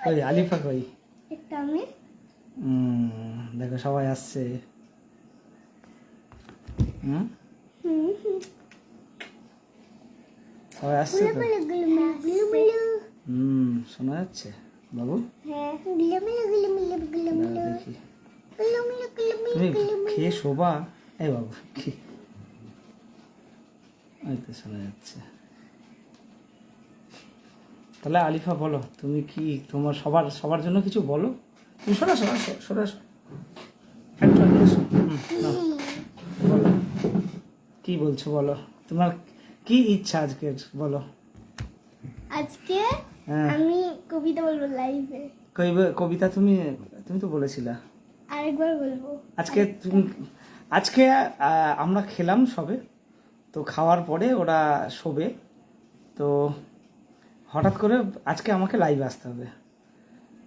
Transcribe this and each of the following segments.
কই আলিফা কই? একটা আমি দেখো সবাই আসছে। সবাই আসছে তো? শোনা যাচ্ছে বাবু? দেখি তুমি খেয়ে শোবা। এই বাবু কি এই তো শোনা যাচ্ছে। তাহলে আলিফা বলো, তুমি কি তোমার সবার সবার জন্য কিছু বলো। তুমি শোনা শোনা শোনা একটু বলো, কি বলছো বলো, তোমার কি ইচ্ছা আজকের বলো। আজকে আমি কবিতা বলবো লাইভে। কবিতা তুমি তুমি তো বলেছিলা, আরেকবার বলবো। আজকে আমরা খেলাম সবে, তো খাওয়ার পরে ওরা শোবে, তো হঠাৎ করে আজকে আমাকে লাইভে আসতে হবে।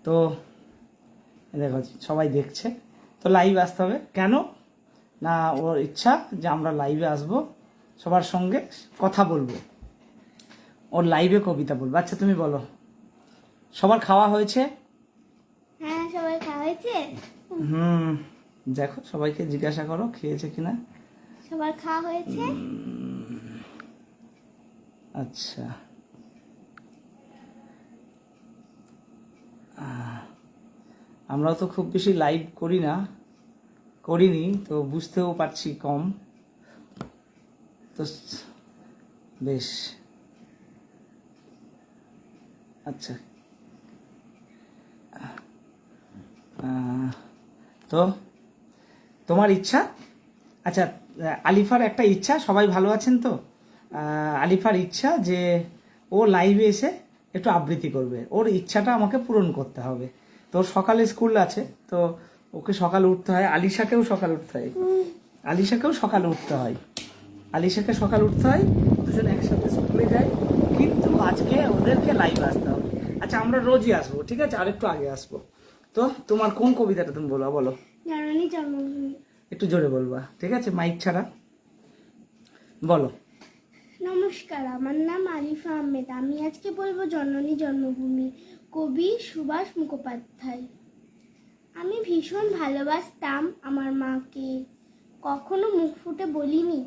তো দেখো সবাই দেখছে, তো লাইভে আসতে হবে কেন না, ওর ইচ্ছা যে আমরা লাইভে আসব, সবার সঙ্গে কথা বলবো, ওর লাইভে কবিতা বলবো। আচ্ছা তুমি বলো, সবার খাওয়া হয়েছে? হ্যাঁ সবাই খাওয়া হয়েছে। দেখো সবাইকে জিজ্ঞাসা করো খেয়েছে কিনা। সবার খাওয়া হয়েছে। আচ্ছা আমরাও তো খুব বেশি লাইভ করিনি, তো বুঝতেও পারছি কম, তো বেশ। আচ্ছা তো তোমার ইচ্ছা, আচ্ছা আলিফার একটা ইচ্ছা, সবাই ভালো আছেন তো? আলিফার ইচ্ছা যে ও লাইভে এসে একটু আবৃত্তি করবে, ওর ইচ্ছাটা আমাকে পূরণ করতে হবে। তো সকালে স্কুল আছে, তো ওকে সকালে উঠতে হয়, আলিশাকেও সকালে উঠতে হয়, আলিশাকে সকালে উঠতে হয়, দুজন একসাথে স্কুলে যাই, কিন্তু আজকে ওদেরকে লাইভে আসতে হবে। আচ্ছা আমরা রোজই আসবো, ঠিক আছে, আর একটু আগে আসবো। তো তোমার কোন কবিতাটা তুমি বলো। জননী জন্মভূমি। একটু জোরে বলবা, ঠিক আছে, মাইক ছাড়া বলো। নমস্কার, আমার নাম আরিফা আহমেদ। আমি আজকে বলবো জননী জন্মভূমি, কবি সুভাষ মুখোপাধ্যায়। আমি ভীষণ ভালোবাসতাম আমার মাকে, কখনো মুখ ফুটে বলিনি।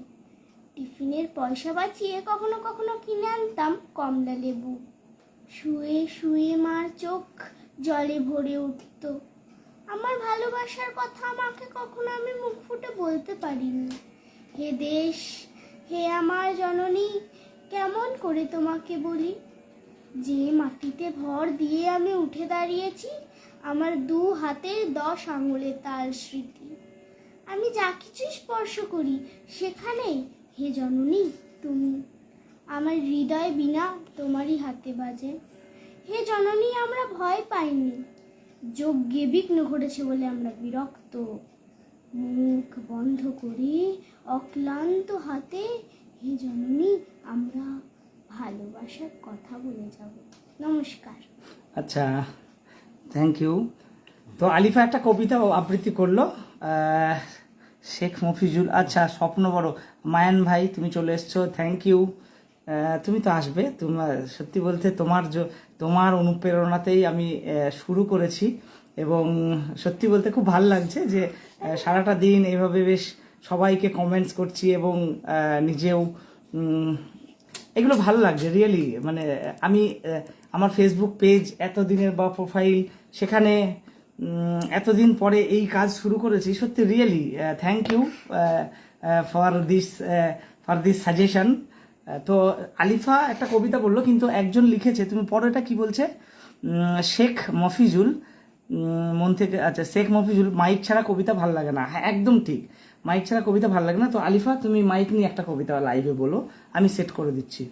টিফিনের পয়সা বাঁচিয়ে কখনো কখনো কিনে আনতাম কমলা লেবু। শুয়ে শুয়ে মার চোখ জলে ভরে উঠত। আমার ভালোবাসার কথা আমাকে কখনো আমি মুখ ফুটে বলতে পারিনি। হে দেশ, হে আমার জননী, কেমন করে তোমাকে বলি? যে মাটিতে ভর দিয়ে আমি উঠে দাঁড়িয়েছি, আমার 2 হাতের 10 আঙুলে তার স্মৃতি। আমি যা কিছু স্পর্শ করি সেখানেই হে জননী তুমি। আমার হৃদয় বিনা তোমারই হাতে বাজে। হে জননী, আমরা ভয় পাইনি, যজ্ঞে বিঘ্ন ঘটেছে বলে আমরা বিরক্ত। মুখ বন্ধ করে অক্লান্ত হাতে হে জননী আমরা ভালোবাসার কথা বলে যাব। নমস্কার। আচ্ছা থ্যাংক ইউ। তো আলিফা একটা কবিতা আবৃত্তি করলো, শেখ মফিজুল, আচ্ছা স্বপ্ন বড়, মায়ান ভাই তুমি চলে এসছো, থ্যাংক ইউ। তুমি তো আসবে, তোমার সত্যি বলতে তোমার অনুপ্রেরণাতেই আমি শুরু করেছি, এবং সত্যি বলতে খুব ভালো লাগছে যে সারাটা দিন এইভাবে বেশ সবাইকে কমেন্টস করছি, এবং নিজেও এগুলো ভালো লাগছে রিয়েলি। মানে আমি আমার ফেসবুক পেজ এতদিনের বা প্রোফাইল, সেখানে এতদিন পরে এই কাজ শুরু করেছি, সত্যি really thank you for this suggestion. তো আলিফা একটা কবিতা বললো, কিন্তু একজন লিখেছে, তুমি পরে এটা কি বলছে, শেখ মফিজুল মন থেকে, আচ্ছা শেখ মফিজুল, মাইক ছাড়া কবিতা ভালো লাগে না। হ্যাঁ একদম ঠিক, মাইক ছাড়া কবিতা ভালো লাগে না। তো আলিফা তুমি মাইক নিয়ে একটা কবিতা লাইভে বলো, আমি সেট করে দিচ্ছি।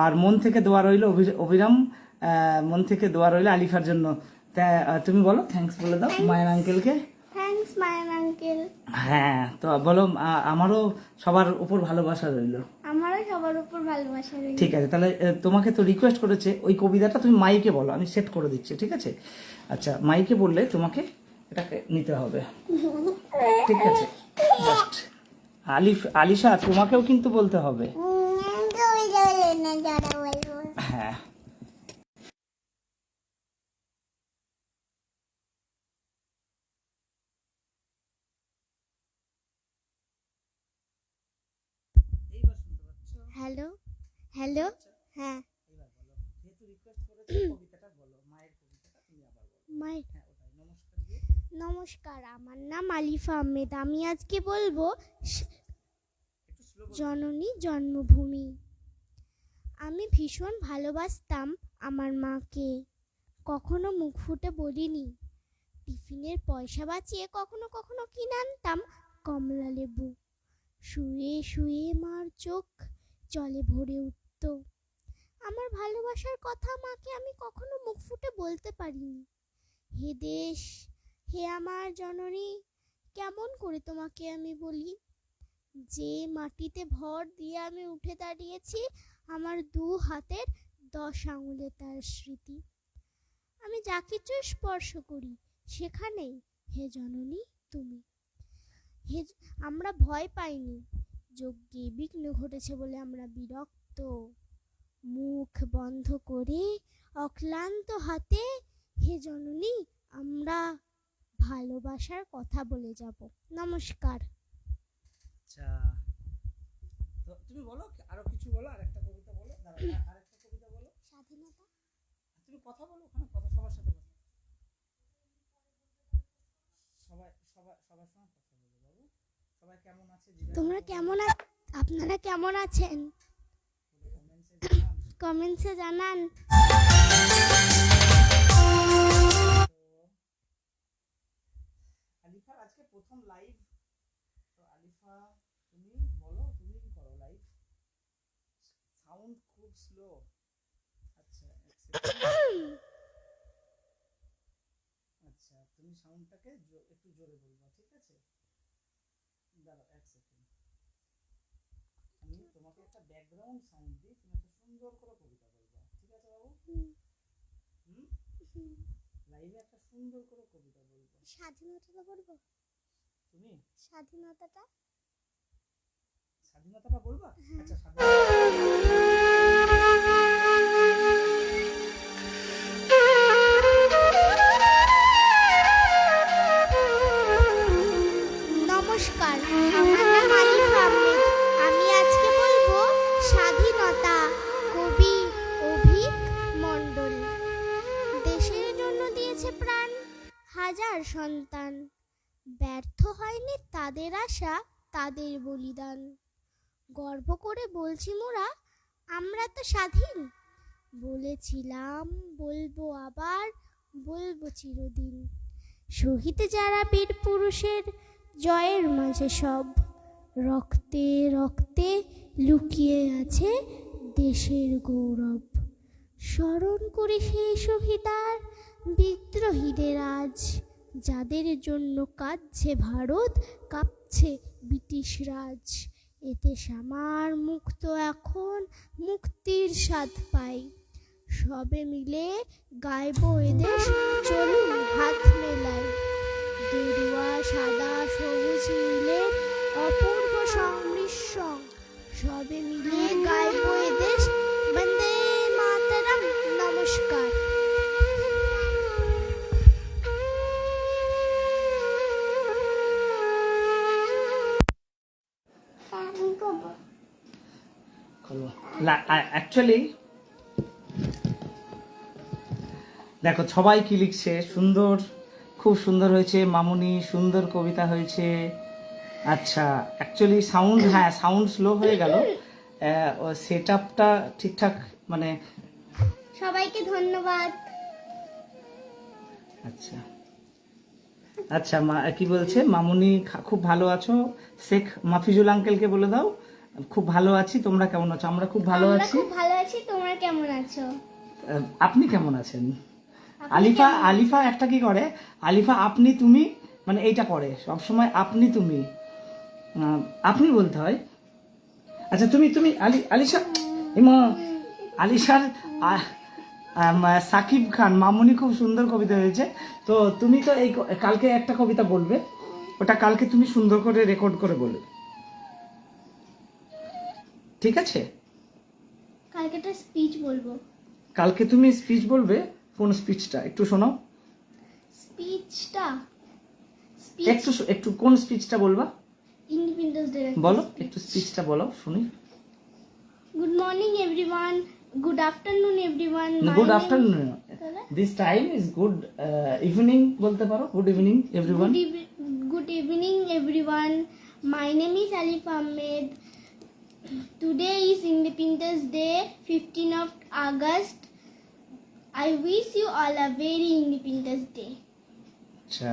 আর মন থেকে দোয়া রইল, অভিরাম মন থেকে দোয়া রইল আলিফার জন্য। তুমি বলো, থ্যাঙ্কস বলে দাও মায়ের আঙ্কেলকে। Thanks Mayan uncle. হ্যাঁ তো বলো, আমারও সবার উপর ভালোবাসা রইল। আমারও সবার উপর ভালোবাসা রইল। ঠিক আছে, তাহলে তোমাকে তো রিকোয়েস্ট করেছে ওই কবিতাটা তুমি মাইকে বলো, আমি সেট করে দিচ্ছি, ঠিক আছে? আচ্ছা মাইকে বললে তোমাকে এটাকে নিতে হবে, ঠিক আছে? জাস্ট আলিশা তোমাকেও কিন্তু বলতে হবে। হ্যাঁ হ্যালো হ্যালো হ্যাঁ এবার বলো, যেহেতু রিকোয়েস্ট করেছো কবিতাটা বলো, মায়ের কবিতাটা তুমি আবার বলো। মাই হ্যাঁ ওটাই, নমস্কার দিয়ে। নমস্কার, আমার নাম আলিফা আহমেদ। আমি আজকে বলবো একটু স্লো বলো। জননী জন্মভূমি। আমি ভীষণ ভালোবাসতাম আমার মাকে, কখনো মুখ ফুটে বলিনি। টিফিনের পয়সা বাঁচিয়ে কখনো কখনো কিনে আনতাম কমলা লেবু। শুয়ে শুয়ে মার চোখ জলে ভরে উঠত। আমার ভালোবাসার কথা মাকে আমি কখনো মুখ ফুটে বলতে পারিনি। হে দেশ, হে আমার জননী, কেমন করে তোমাকে আমি বলি? যে মাটিতে ভর দিয়ে আমি উঠে দাঁড়িয়েছি, আমার দু হাতের 10 আঙুলে তার স্মৃতি। আমি যা কিছু স্পর্শ করি সেখানেই হে জননী তুমি। আমরা ভয় পাইনি, যজ্ঞে বিঘ্ন ঘটেছে বলে আমরা বিরক্ত। মুখ বন্ধ করে অক্লান্ত হাতে হে জননী আমরা ভালোবাসার কথা বলে যাব। নমস্কার। আচ্ছা, তো তুমি বলো, আরো কিছু বলো, আরেকটা কবিতা বলো। দাঁড়াও, আরেকটা কবিতা বলো। স্বাধীনতা। তুমি কথা বলো, ওখানে কথা সবার সাথে কথা, সবার সঙ্গে কথা বলো বাবু। সবাই কেমন আছে? তোমরা কেমন আপনারা কেমন আছেন? কমেন্টসে জানান। আলিফার আজকে প্রথম লাইভ, তো আলিফা তুমি বলো, তুমি করো লাইভ। সাউন্ড খুব স্লো। আচ্ছা আচ্ছা, তুমি সাউন্ডটাকে একটু জোরে বলবা, ঠিক আছে? দাঁড়াও 1 সেকেন্ড, আমি তোমাকে একটা ব্যাকগ্রাউন্ড সাউন্ড দিই, তুমি একটা সুন্দর করে কবিতা বলবা, ঠিক আছে বাবু? লাইভে একটা সুন্দর করে কবিতা বলবো। স্বাধীনতাটা বলবো? তুমি স্বাধীনতাটা বলবা? আচ্ছা, নমস্কার, আমার নাম আলিফা আহমেদ। আমি আজকে বলবো স্বাধীনতা, কবি অভিক মণ্ডল। দেশের জন্য দিয়েছে প্রাণ হাজার সন্তান, ব্যর্থ হয়নি তাদের আশা, তাদের বলিদান। গর্ব করে বলছি মোরা আমরা তো স্বাধীন, বলেছিলাম বলবো আবার বলবো চিরদিন। শহীদ যারা বীর পুরুষের জয়ের মাঝে সব, রক্তে রক্তে লুকিয়ে আছে দেশের গৌরব। স্মরণ করি সেই শহীদার বিদ্রোহীদের আজ, যাদের জন্য কাঁদছে ভারত, কাঁপছে ব্রিটিশ রাজ। এতে আমার মুক্ত এখন মুক্তির স্বাদ পাই, সবে মিলে গাইব এদেশ চলুন হাত মেলাই। গেরুয়া সাদা সবুজ নীলের অপূর্ব সংমিশ্রণ, সবে মিলে গাইব এদেশ বন্দে মাতরম। নমস্কার। অ্যাকচুয়ালি দেখো সবাই কি লিখছে, সুন্দর, খুব সুন্দর হয়েছে মামুনি, সুন্দর কবিতা হয়েছে। আচ্ছা, অ্যাকচুয়ালি সাউন্ড, হ্যাঁ সাউন্ড স্লো হয়ে গেল, সেট আপটা ঠিকঠাক মানে। সবাইকে ধন্যবাদ। আচ্ছা আচ্ছা, কি বলছে মামুনি, খুব ভালো আছো? শেখ মাফিজুল আঙ্কেলকে বলে দাও খুব ভালো আছি, তোমরা কেমন আছো? আমরা খুব ভালো আছি। খুব ভালো আছি, তোমরা কেমন আছো? আপনি কেমন আছেন? আলিফা একটা কি করে, আলিফা আপনি তুমি মানে এইটা করে সবসময়, আপনি তুমি, আপনি বলতে হয়। আচ্ছা তুমি তুমি আলিশা, আলিশার সাকিব খান, মামুনি খুব সুন্দর কবিতা হয়েছে। তো তুমি তো এই কালকে একটা কবিতা বলবে, ওটা কালকে তুমি সুন্দর করে রেকর্ড করে বলবে, ঠিক আছে? কালকে একটা স্পিচ বলবো। কালকে তুমি স্পিচ বলবে, কোন স্পিচটা একটু শোনাও। স্পিচটা একটু কোন স্পিচটা বলবা? Independence day. বলো একটু স্পিচটা বলো শুনি। morning everyone, good afternoon everyone. My good name- afternoon, this time is good evening বলতে পারো, good evening everyone. Good evening everyone. My name is Alif Ahmed. Today is Independence Day, 15th of August. I wish you all a very Independence Day. আচ্ছা,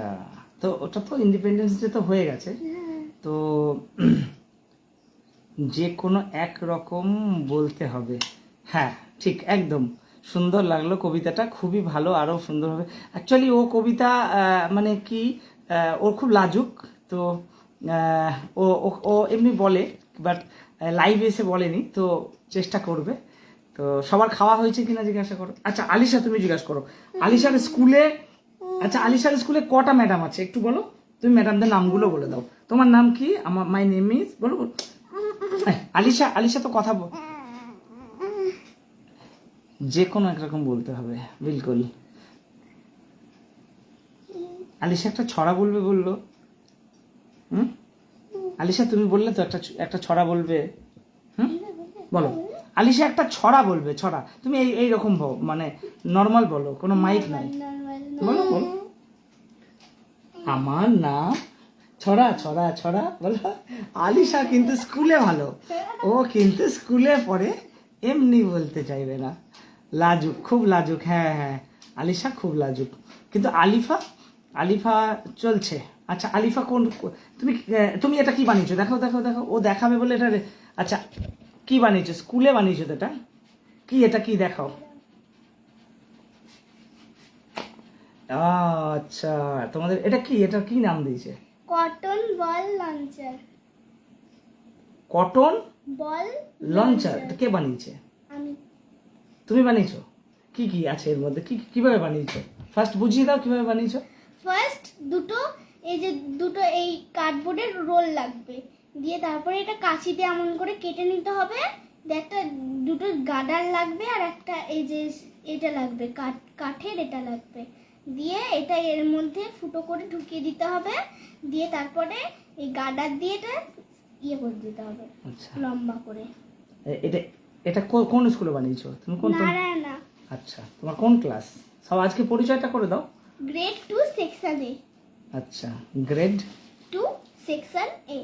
তো ওটা তো independence day তো হয়ে গেছে, তো যে কোনো এক রকম বলতে হবে। হ্যাঁ ঠিক, একদম সুন্দর লাগলো কবিতাটা, খুবই ভালো, আরও সুন্দর হবে। অ্যাকচুয়ালি ও কবিতা মানে কি, ওর খুব লাজুক, তো ও ও- ও এমনি বলে, বাট লাইভ এসে বলেনি, তো চেষ্টা করবে। তো সবার খাওয়া হয়েছে কিনা জিজ্ঞাসা করো। আচ্ছা আলিশা তুমি জিজ্ঞাসা করো, আলিশার স্কুলে, আচ্ছা আলিশার স্কুলে কটা ম্যাডাম আছে একটু বলো, তুমি ম্যাডামদের নামগুলো বলে দাও। তোমার নাম কি? আমার মাই নেম ইজ, বলো বলো। আলিশা, আলিশা তো কথা বল, যে কোনো একরকম বলতে হবে, বিলকুল। আলিশা একটা ছড়া বলবে বললো, হুম আলিশা তুমি বললে তো একটা একটা ছড়া বলবে, হুম বলো। আলিশা একটা ছড়া বলবে, ছড়া তুমি এই এইরকম মানে নর্মাল বলো, কোনো মাইক নাই, বলো বলো। আমার নাম, ছড়া ছড়া ছড়া বলো। আলিশা কিন্তু স্কুলে ভালো, ও কিন্তু স্কুলে পড়ে, এমনি বলতে চাইবে না, লাজুক, খুব লাজুক। হ্যাঁ হ্যাঁ, আলিশা খুব লাজুক, কিন্তু আলিফা, আলিফা চলছে। আচ্ছা আলিফা কোন, তুমি তুমি এটা কি বানিয়েছো দেখো দেখো দেখো, ও দেখাবে বলে এটা আচ্ছা কি বানিয়েছো, স্কুলে বানিয়েছো তো এটা, কি এটা কি দেখাও। আচ্ছা তোমাদের এটা কি, এটা কি নাম দিয়েছে? Cotton ball launcher. Cotton Ball launcher, কে বানিয়েছে? আমি তুমি বানিয়েছো? কি কি আছে এর মধ্যে, কি কিভাবে বানিয়েছো, ফার্স্ট বুঝিয়ে দাও কিভাবে বানিয়েছো। ফার্স্ট দুটো, এই যে দুটো এই কার্ডবোর্ডের রোল লাগবে, দিয়ে তারপরে এটা কাঁচিতে এমন করে কেটে নিতে হবে, দিয়ে একটা দুটো গার্ডার লাগবে, আর একটা এই যে এটা লাগবে, কাঠের এটা লাগবে, দিয়ে এটা এর মধ্যে ফুটো করে ঢুকিয়ে দিতে হবে, দিয়ে তারপরে এই গার্ডার দিয়ে এটা ইয়ে করে দিতে হবে আচ্ছা লম্বা করে। এটা এটা কোন স্কুলে বানিয়েছো তুমি, কোন নারায়ণা, আচ্ছা তোমার কোন ক্লাস, সব আজকে পরিচয়টা করে দাও। গ্রেড 2 সেকশন এ। আচ্ছা গ্রেড 2 সেকশন এ।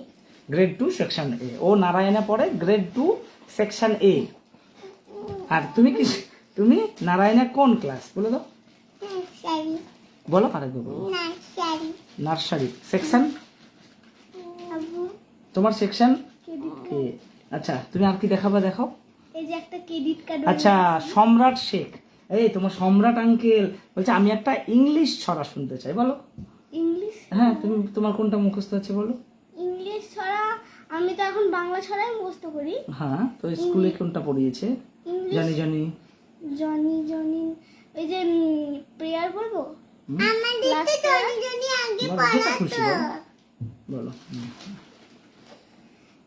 গ্রেড 2 সেকশন এ, ও নারায়ণা পড়ে গ্রেড 2 সেকশন এ। আর তুমি কি, তুমি নারায়ণা কোন ক্লাস বলে দাও, নার্সারি। বলো আরেকবার বলো। নার্সারি। নার্সারি সেকশন, আবু তোমার সেকশন ক্রেডিট এ। আচ্ছা তুমি আর কি দেখাবে দেখাও। এই যে একটা ক্রেডিট কার্ড। আচ্ছা সম্রাট শেখ, এই তোমার সম্রাট আঙ্কেল বলছে আমি একটা ইংলিশ ছড়া শুনতে চাই, বলো। ইংলিশ। হ্যাঁ তুমি, তোমার কোনটা মুখস্থ আছে বলো। ইংলিশ ছড়া আমি তো এখন বাংলা ছড়াই মুখস্থ করি। হ্যাঁ তো স্কুলে কোনটা পড়িয়েছে? ইংলিশ জানি জানি, জনি জনি, ওই যে প্রেয়ার বলবো। আমাদের তো জনি জনি আগে বলো, যেটা খুশি বলো, বলো।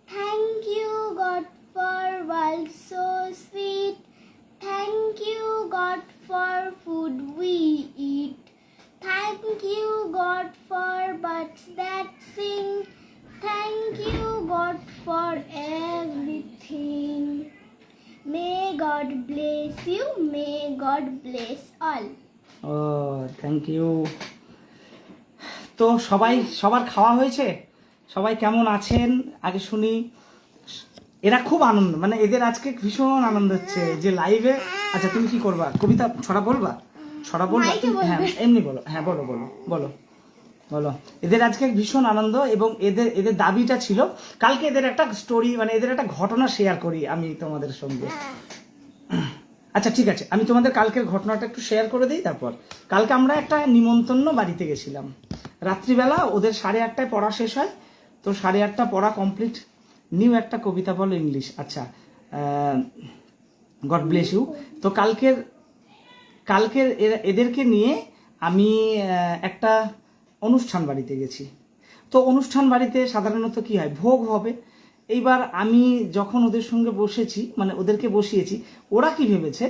Thank you God for world so sweet. Thank you God for food we eat. Thank you God for birds that sing. Thank you God for everything. May God bless you. May God bless all. ও thank you. তো সবাই, সবার খাওয়া হয়েছে, সবাই কেমন আছেন আগে শুনি। এরা খুব আনন্দ, মানে এদের আজকে ভীষণ আনন্দ হচ্ছে যে লাইভে। আচ্ছা তুমি কি করবা, কবিতা ছড়া বলবা, ছড়া বলবা? মাইকে বলবে। হ্যাঁ এমনি বলো, হ্যাঁ বলো বলো বলো বলো। এদের আজকে ভীষণ আনন্দ, এবং এদের এদের দাবিটা ছিল কালকে এদের একটা স্টোরি, মানে এদের একটা ঘটনা শেয়ার করি আমি তোমাদের সঙ্গে। আচ্ছা ঠিক আছে, আমি তোমাদের কালকের ঘটনাটা একটু শেয়ার করে দিই। তারপর কালকে আমরা একটা নিমন্ত্রণ বাড়িতে গেছিলাম, রাত্রিবেলা ওদের 8:30টায় পড়া শেষ হয়, তো 8:30 পড়া কমপ্লিট। নিউ একটা কবিতা বলো ইংলিশ। আচ্ছা গড ব্লেস ইউ। তো কালকের কালকের এদেরকে নিয়ে আমি একটা অনুষ্ঠান বাড়িতে গেছি। তো অনুষ্ঠান বাড়িতে সাধারণত কি হয়, ভোগ হবে। এইবার আমি যখন ওদের সঙ্গে বসেছি, মানে ওদেরকে বসিয়েছি, ওরা কি ভেবেছে,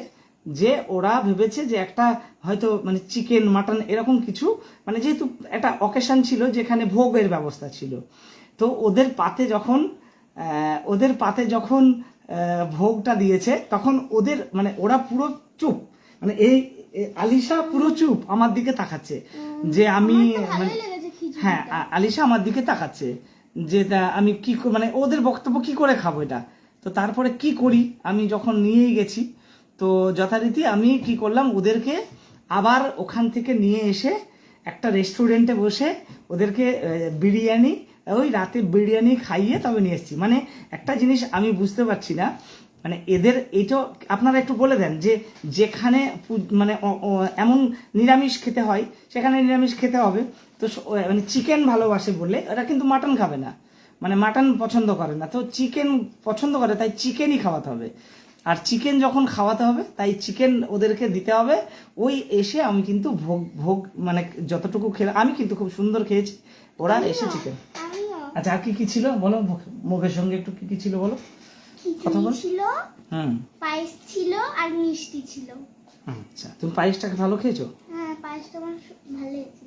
যে ওরা ভেবেছে যে একটা হয়তো মানে চিকেন মাটন এরকম কিছু, মানে যেহেতু একটা অকেশন ছিল যেখানে ভোগের ব্যবস্থা ছিল, তো ওদের পাতে যখন ভোগটা দিয়েছে তখন ওদের মানে ওরা পুরো চুপ, মানে এই আলিশা পুরো চুপ আমার দিকে তাকাচ্ছে যে আমি আমার তো মানে ভালোই লেগেছে খিচুড়িটা। হ্যাঁ আলিশা আমার দিকে তাকাচ্ছে যে আমি কি মানে ওদের বক্তব্য কি করে খাবো এটা। তো তারপরে কি করি, আমি যখন নিয়েই গেছি তো যথারীতি আমি কি করলাম, ওদেরকে আবার ওখান থেকে নিয়ে এসে একটা রেস্টুরেন্টে বসে ওদেরকে বিরিয়ানি, ওই রাতে বিরিয়ানি খাইয়ে তবে নিয়ে এসেছি। মানে একটা জিনিস আমি বুঝতে পারছি না, মানে এদের এটা আপনারা একটু বলে দেন যে যেখানে মানে এমন নিরামিষ খেতে হয় সেখানে নিরামিষ খেতে হবে। তো মানে চিকেন ভালোবাসে বলে এরা কিন্তু মাটন খাবে না, মানে মাটন পছন্দ করে না, তো চিকেন পছন্দ করে তাই চিকেনই খাওয়াতে হবে। আর চিকেন যখন খাওয়াতে হবে তাই চিকেন ওদেরকে দিতে হবে। ওই এসে আমি কিন্তু ভোগ ভোগ মানে যতটুকু খেলাম আমি কিন্তু খুব সুন্দর খেয়েছি, ওরা এসে চিকেন। আমিও আচ্ছা আর কি কি ছিল বলো, মুখের সঙ্গে একটু কি কি ছিল বলো। কথা খিচুড়ি বল। ছিল, হুম, পায়েস ছিল আর মিষ্টি ছিল। আচ্ছা তুমি পায়েসটাকে ভালো খেয়েছো? হ্যাঁ পায়েসটা আমার ভালো লেগেছে।